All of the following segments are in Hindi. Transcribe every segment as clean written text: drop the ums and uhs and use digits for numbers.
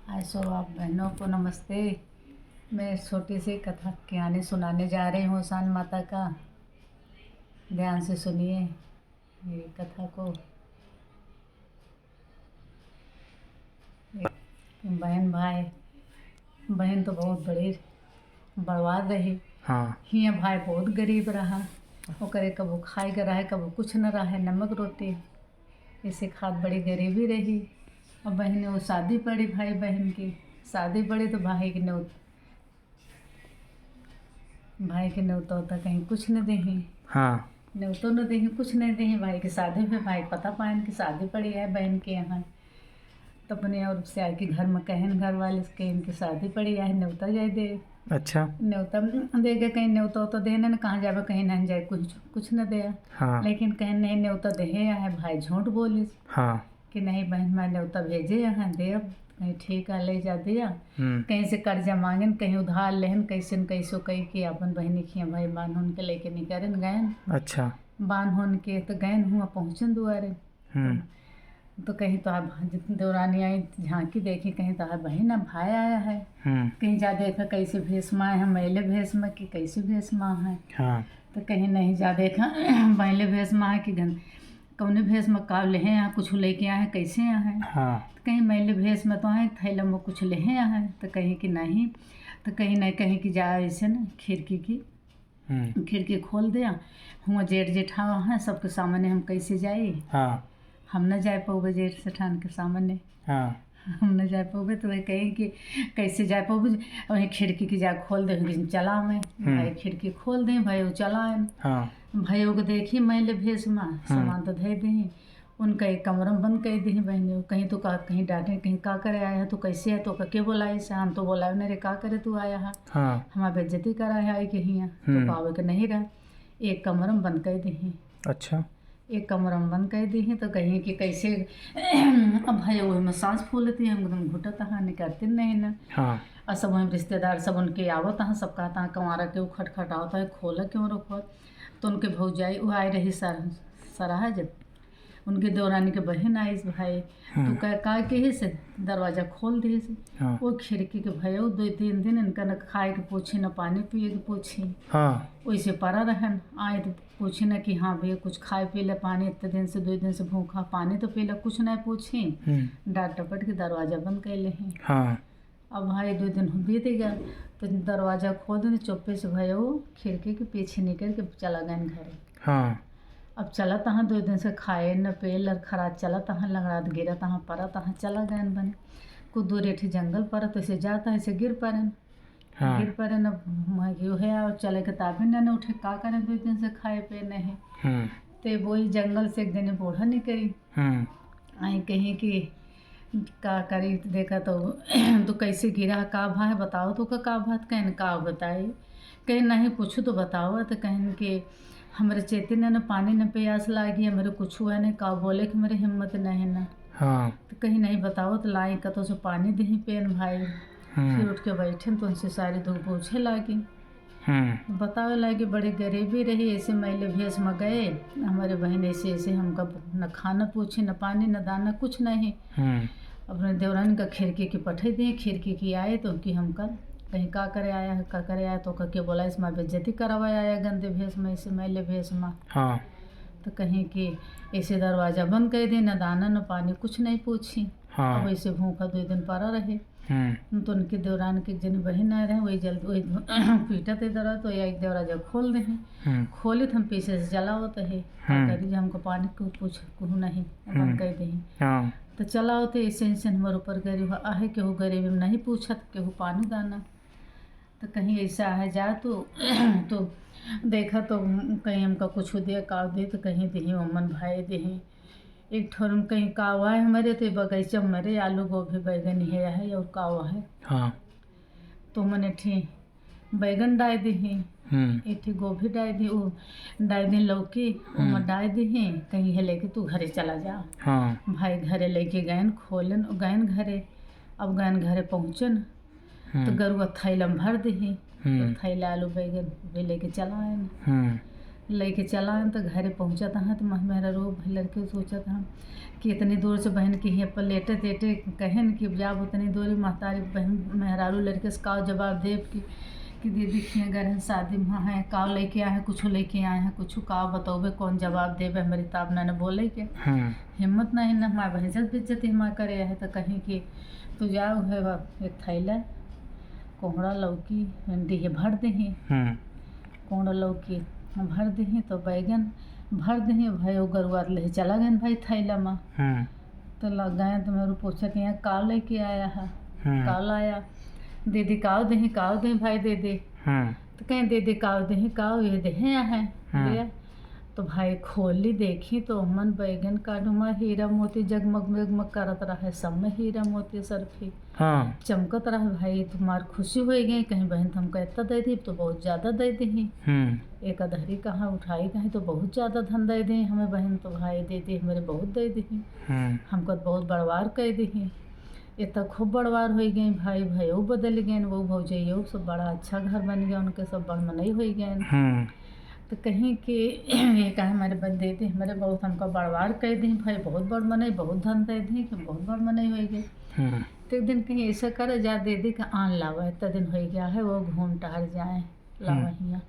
सो आप बहनों को नमस्ते। मैं छोटी सी कथा कहानी सुनाने जा रही हूँ सान माता का। ध्यान से सुनिए ये कथा को। बहन भाई, बहन तो बहुत बड़ी बर्बाद रही। हाँ। हियाँ भाई बहुत गरीब रहा। ओकरे कबो खाए के रहे, कबो कुछ न रहे, नमक रोटी इसे खाद बड़ी गरीबी रही। और बहन वो शादी पड़ी, भाई बहन की शादी पड़ी तो भाई के न्योता होता कहीं कुछ न देही। हाँ। न्योतो न देही, कुछ नहीं देही। भाई की शादी में भाई पता पायन की शादी पड़ी है बहन के यहाँ। तो अपने और से आके घर में कहन घर वाले के इनकी शादी पड़ी है, न्योता जाए दे। अच्छा। न्योता दे गए, कहीं न्योता तो देने न कहाँ जावे, कहीं नहीं जाए, कुछ न दे। हाँ। लेकिन कहीं नहीं न्योता दे है, भाई झूठ बोलिस। हाँ। कि नहीं बहन मैं न्योता भेजे यहाँ दे। अब कहीं ठीक है ले जा दिया। कहीं से कर्जा मांगन, कहीं उधार लेहन, कैसे न कैसो कही कि अपन बहनी खिया भाई बांध होन के लेके निकरन गयन। अच्छा। बांध होन के तो गयन हुआ पहुँचन दुआरे। तो कहीं तो आप दौरानी आई झांकी देखी, कहीं तो बहन अब भाई आया है। कहीं जा देखा कैसे भेष माँ है, मैले भेष में कि कैसे भेष माँ है। हाँ। तो कहीं नहीं जा देखा मैले भेष माँ है कि कौने भेष में का ले यहाँ कुछ लेके आए हैं, कैसे आए हैं। हाँ। तो कहीं मैले भेष में तो आए थैला में कुछ ले आए हैं। तो कहीं कि नहीं, तो कहीं नहीं, कहीं कि जा ऐसे न खिड़की खोल दिया। हुआ जेठ जेठावा है सबके सामने, हम कैसे जाए। हाँ। हम न जा पाओगे जेठ सेठान के सामने। हाँ। हम न जा पाओगे तो वही कहीं कि कैसे जा पाओगे। वही खिड़की की जा खोल दे, चला मैं भाई खिड़की खोल दें, भाई वो चला। हाँ। भाई को देखी मैले भेष माँ सामान तो धे दी। उनका एक कमरा में बंद कर दी बहनी। कहीं तो कहीं डांटे, कहीं का करे आया है, तो कैसे है, तो के बोलाई से। हम तो बोला नहीं रे, का करे तू आया है। हाँ। हमारा बेइज्जती करा है आई के हियाँ। तो पावे के नहीं रहा, एक कमरा में बंद कर दी। अच्छा। एक कमरा में बंद कर दी तो कहीं कि कैसे अब भाई वही में सांस फूलती है, हम एकदम घुटत हाँ निकलते नहीं ना। हाँ। और सब वहीं रिश्तेदार सब उनके आवत हाँ, सब कहता हाँ कमारा के वो खटखटावता है, खोला क्यों रखो। तो उनके भौजाई वो आई रही सराहा जब उनके दौरानी के बहन आई भाई। तो का के ही से दरवाज़ा खोल दिए से। वो खिड़की के भयो 2-3 दिन इनका न खाए के पूछी, न पानी पिए के पूछी। वैसे पड़ा रहन आए तो पूछी न कि हाँ भैया कुछ खाए पी ले, पानी इतने दिन से 2 दिन से भूखा, पानी तो पी ले, कुछ नहीं पूछी। डांट टपट के दरवाज़ा बंद कर ले। अब भाई 2 दिन बीत गया तो दरवाज़ा खोल देने, चुप्पे से भाई वो खिड़की के पीछे निकल के चला गया घरे। अब चला तहाँ 2 दिन से खाए न पेल और खराब चला तहाँ लंगड़ात गिरा तहाँ पड़ा तहाँ चला गया बन। कुछ दूर एठी जंगल पर तो ऐसे जाता ऐसे गिर पड़े। गिर पड़े न यो है और चले के ताबे न उठे, का करें 2 दिन से खाए पे नहीं। तो वही जंगल से एक दिन बूढ़ा निकली आई, कहीं कि का करी देखा तो कैसे गिरा, का भा है बताओ, तो का बात कहन का बताई। कहीं नहीं पूछो तो बताओ। तो कहन कि हमारे चेती न पानी न प्यास लागी, हमारे कुछ हुआ नहीं, का बोले कि मेरे हिम्मत नहीं ना। तो कहीं नहीं बताओ तो लाई कतो से पानी दही पेन भाई। फिर उठ के बैठे तो उनसे सारी धूप पूछे लागी, बतावे लागी बड़ी गरीबी रही। ऐसे मैले भेष में गए हमारे बहन, ऐसे ऐसे हमका न खाना पूछे, न पानी, न दाना, कुछ नहीं। अपने देवरानी का खिड़की की पठे दिए, खिड़की की आए तो कि हमका कहीं का करे आया है, का करे आया। तो के बोला इसमें बेइज्जती करवाया आया गंदे भेष में, ऐसे मैले भेष में। तो कहीं कि ऐसे दरवाज़ा बंद कर दी, न दाना न पानी, कुछ नहीं पूछी। अब ऐसे भूखा 2 दिन पड़ा रहे। तो उनके दौरान के जन बहन आ रहे, वही जल्द वही पीटा थे दरा। तो एक दरवाजा खोल दे, खोले तो हम पीछे से चला होता है करी हमको पानी को पूछ कहूँ नहीं, बंद कर दे। तो चला होते ऐसे ऐसे हमारे ऊपर गरीब आहे, केहू गरीब में नहीं पूछत, केहू पानी दाना। तो कहीं ऐसा है जा तो देखा तो कहीं हमका कुछ दे का दे, तो कहीं दही अमन भाई दही। एक ठोर में कहीं कावा है हमारे, तो बगीचा हमारे आलू गोभी बैगन है और कावा है। तो मैंने ठी बैगन डाल दी, एक गोभी डाल दी, वो डाल दी लौकी उमर डाल दी। कहीं है लेके तू घरे चला जा। भाई घरे लेके गए, खोलन गए घरे। अब गए घरे पहुँचन तो गरुआ थैला में भर दी। तो थैला आलू बैगन भी लेके चला आए। लेके चला तो घरे पहुँचा था तो मेरा रो लड़के सोचा था कि इतनी दूर से बहन की यहाँ पर लेटे तेटे कहन कि जाब उतनी दूर महतारी बहन मेहरारू लड़के से काव जवाब देव कि दीदी खिया घर शादी में है काव लेके आए हैं कुछ लेके आए हैं कुछ काव बतौबे कौन जवाब देवे हमारी ताब ना बोले के हिम्मत नहीं ना हमारे भैंसत बेज्जती हमारे करे है तो कहीं कि तू जाओ है एक थैला कोहड़ा लौकी दी भर दही कोहड़ा लौकी भर दही तो बैगन भर दही भाई वो गरुआ ले चला गए भाई थैला में तो लग गए तो मेरे पूछा कि यहाँ काव लेके आया है काव आया दीदी काव दही भाई दे दे तो कहीं दीदी काव ये दहे है तो भाई खोली देखी तो मन बैगन काटूमा हीरा मोती जगमग जगमग करत रहा सब में हीरा मोती सरफी चमकत रहा भाई तुम्हार खुशी हो गई कहीं बहन तुमको इतना दे दी तो बहुत ज़्यादा दे दी एक अधहरी कहाँ उठाई कहीं तो बहुत ज़्यादा धन दे दी हमें बहन तो भाई दे दी मेरे बहुत दे दी हमको बहुत बड़वार कह दी इतना खूब बड़वार हो गई भाई भाई वो बदल गए वो भौजैयो सब बड़ा अच्छा घर बन गया उनके सब बड़ मनई हो गए तो कहीं कि ये कहा हमारे बंदे थे हमारे बहुत हमको बड़वार कह दी भाई बहुत बड़ मनई बहुत धन दे दी कि बहुत बड़ मनई हो गई तो एक दिन कहीं ऐसा करे जा दे दी कि आन लावा इतना दिन हो गया है वो घूम टहर जाए लावा हियाँ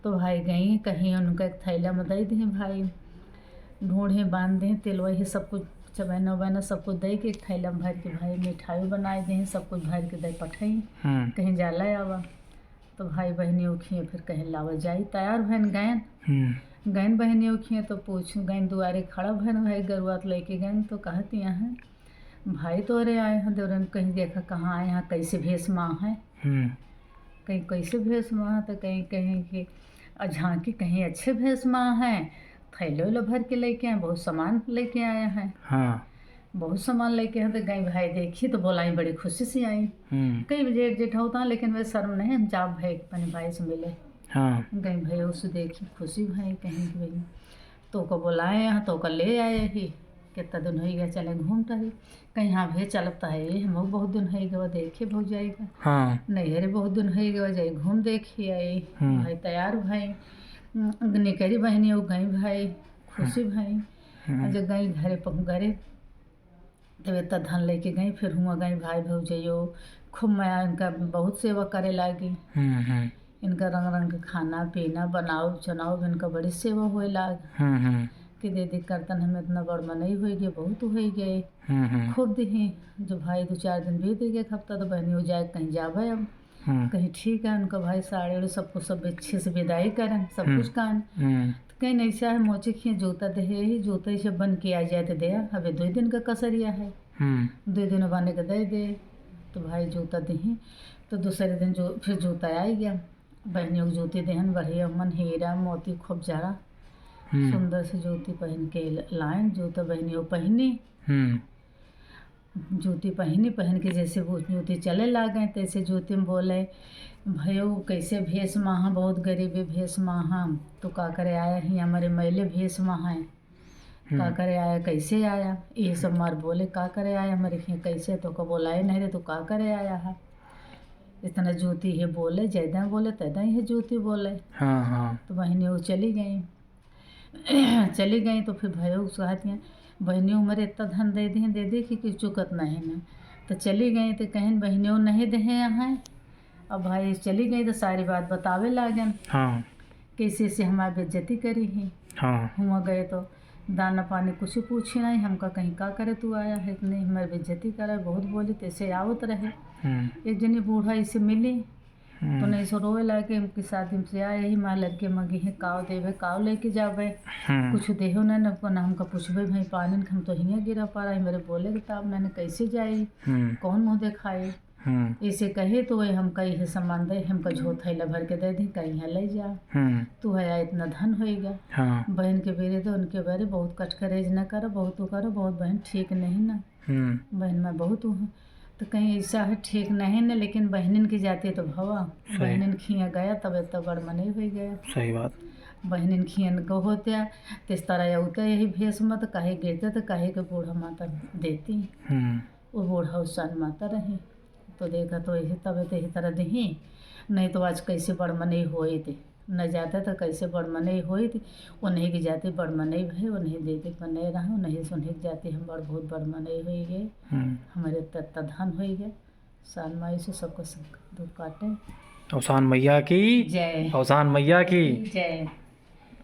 तो भाई गई कहीं उनका एक थैला में दे दी भाई ढूंढे बांध दें तिल वही सब कुछ चबैना उबैना सब कुछ दे के एक थैला में भर के भाई मिठाई बनाए दें सब कुछ भर के दे पठाई कहीं जाला आवा तो भाई बहनी उखिए फिर कहीं लावा जाई तैयार बहन गैन बहनी उखिए तो पूछ गैन दुआरे खड़ा बहन भाई गरुआत लेके गैन तो कहती हैं भाई तो अरे आए हैं देवरन कहीं देखा कहाँ आए हैं कैसे भेष माँ है कहीं कैसे भेष माँ है तो कहीं कहीं कि झांकी कहीं अच्छे भेष माँ है थैले उले भर के लेके आए बहुत सामान लेके आया है बहुत सामान लेके आए तो गई भाई देखी तो बोलाई बड़ी खुशी से आई कई जेठ जेठा होता लेकिन वे शर्म नहीं हम जाब भाई अपने भाई से मिले गई भाई उससे देखी खुशी भाई कहीं कि भाई तो को बुलाए यहाँ तो को ले आए ही कितना दिन हो गया चले घूमता ही कहीं हाँ भैया चलता है हम बहुत दिन हो गया देखे बहुत जाएगा नहीं अरे बहुत दिन हो गया जाए घूम देखी आई भाई तैयार भाई निकली बहनी वो गई भाई खुशी भाई जब गई घरे तब इतना धन लेके गई फिर हुआ गई भाई भौजैयो खूब मैं इनका बहुत सेवा करे लागी इनका रंग रंग के खाना पीना बनाओ चनाओ इनका बड़ी सेवा हुए लाग कि दीदी करतन हमें इतना बड़ मनई हो गए बहुत हो गए खूब दी जो भाई 2-4 दिन बीत गए हफ्ता तो बहनी हो जाए कहीं जावे अब कहीं ठीक है उनका भाई साड़ी उड़ी सब कुछ सब अच्छे से विदाई करें सब कुछ कान तो कहीं नहीं सा है मोचे खिए जूता दे ही जूता ही सब बन के आ जाए तो दे अभी 2 दिन का कसरिया है 2 दिन बने के दे तो भाई जूता दे तो दूसरे दिन जो फिर जूता आ गया बहनियों की जूती देहन बढ़िया मन हीरा मोती खूब जरा सुंदर से जूती पहन के लाए जूता बहनियों पहनी जूती पहन के जैसे वो जूती चले ला गए तैसे जूती में बोले भयो कैसे भेष महा बहुत गरीबी भेष महा तो का करे आया ही हमारे मैले भेष महा है का करे आया कैसे आया ये सब मार बोले का करे आया हमारे कैसे तो का बोलाए नहीं रे तो का करे आया है इतना जूती है बोले जैदा बोले तैदा ही है जूती बोले तो बहनी वो चली गई तो फिर भयो कहती हैं बहनियों मेरे इतना धन दे दी कि चुकत नहीं ना तो चली गई तो कहीं बहनियों नहीं दे यहाँ अब भाई चली गई तो सारी बात बतावे लागन कैसे से हमारी बेइज्जती करी है हुआ गए तो दाना पानी कुछ पूछे नहीं हमका कहीं का करे तू आया है इतनी हमारी बेइज्जती करे बहुत बोली तैसे आवत रहे एक जनी बूढ़ा इसे मिली तो नहीं सो रोए लागे उनकी शादी से आए ही माँ लड़के मगी है काव देवे काव लेके जावे कुछ देहो ना हमका पूछबे भाई पानी हम तो हियाँ गिरा पा रहा है मेरे बोले किताब मैंने कैसे जाई कौन मुँह दिखाए ऐसे कहे तो वही हमका यह सामान दे हमका झोत थैला भर के दे दी कहीं यहाँ ले जा तू है इतना धन हो गया बहन के बेरे तो उनके बेरे बहुत कटखरेज न करो बहुत करो बहुत बहन ठीक नहीं ना बहन मैं बहुत हूँ तो कहीं ऐसा है ठीक नहीं ना लेकिन बहनिन की जाती है तो भवा बहनिन खिया गया तब इतना बड़ मने हो गया सही बात बहनिन खियन को होते तो इस तरह होता यही भेष मत काहे गिरते तो काहे के बूढ़ा माता देती वो बूढ़ा उसान माता रही तो देखा तो यही तब तो यही तरह दही नहीं तो आज कैसे बड़ मने हुए थे न जाता तो कैसे बड़ मनई होई थी। उन्हीं की जाति बड़ मनई भई, उन्हीं दे दे मनई रहा, उन्हीं से उन्हीं की जाति हम बड़ बहुत बड़ मनई हो गए। हमारे तत्ता धन हो गए। सान माई से सबको सब दुख काटे। औसान मैया की जय। औसान मैया की जय।